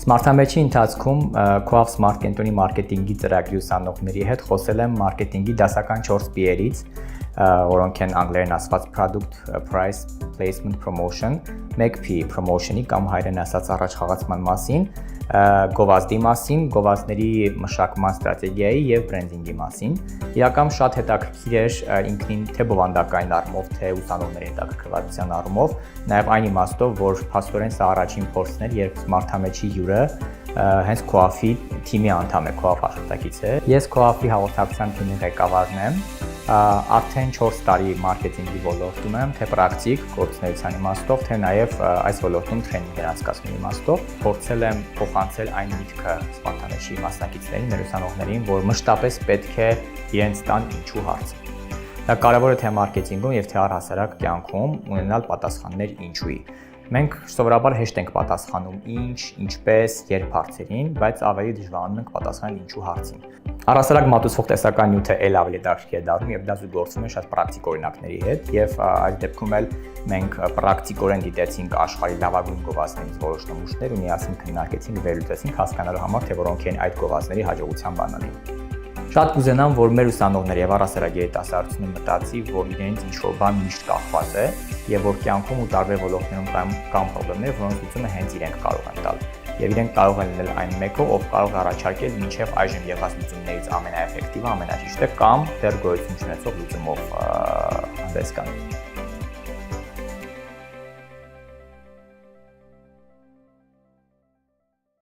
Սմարթամեջի ընթացքում Coaf Smart Կենտրոնի մարքեթինգի ծրագրի ուսանողների հետ խոսել եմ մարքեթինգի դասական 4 P-երից, որոնք են անգլերեն ասված Product Price Placement Promotion, 1P Promotion-ի կամ հայերեն ասած առաջխաղացման մասին, գովազդի մասին, գովազդների մշակման ստրատեգիայի եւ բրենդինգի մասին։ Իրական շատ հետաքրքիր էր ինքնին թե բովանդակային առումով, թե ուսանողների հետաքրքրվածության առումով, նաեւ այն իմաստով, որ փաստորեն սա առաջին փորձն էր, երբ Smartամեջի հյուրը հենց Coaf-ի թիմի անդամ է, Coaf աշխատակից է։ Ես Coaf-ի հաղորդակցության թիմի ղեկավարն եմ, արդեն 4 տարի մարքեթինգի ոլորտում եմ, թե պրակտիկ գործունեության իմաստով, թե նաև այս ոլորտում տրեյնինգ անցկացնելու իմաստով, փորձել եմ փոխանցել այն միտքը Smartամեջի մասնակիցներին, մեր ուսանողներին, որ մշտապես պետք է իրենց տան ինչու հարցը։ Դա կարևոր է թե մարքեթինգում եւ թե առհասարակ կյանքում ունենալ պատասխաններ ինչուի։ Մենք սովորաբար հեշտ ենք պատասխանում ինչ, ինչպես, երբ հարցերին, բայց ավելի դժվարանում ենք պատասխանել ինչու հարցին։ Առհասարակ մատուցվող տեսական նյութը ել ավելի դարձի է դառնում եւ դա զուգորդվում է շատ պրակտիկ օրինակների հետ եւ այս դեպքում էլ մենք պրակտիկորեն դիտեցինք աշխարհի լավագույն գովազդներից որոշ նմուշներ ու միասին քննարկեցինք, վերլուծեցինք հասկանալու համար թե որոնք են այդ գովազդների հաջողության բանալին։ Շատ կուզենամ, որ մեր ուսանողները եւ առհասարակ երիտասարդությունը մտածի, որ իրենց ինչ-որ բան միշտ կախված է եւ որ կյանքում ու տարբեր ոլորտներում կան խնդիրներ, որոնց լուծումը հենց իրենք կարող են տալ։ Եվ իրենք կարող են լինել այն մեկը, ով կարող է առաջարկել մինչև այժմ եղած լուծումներից ամենաէֆեկտիվը, ամենաճիշտը կամ դեռ գոյություն չունեցող լուծումով հանդես գալ։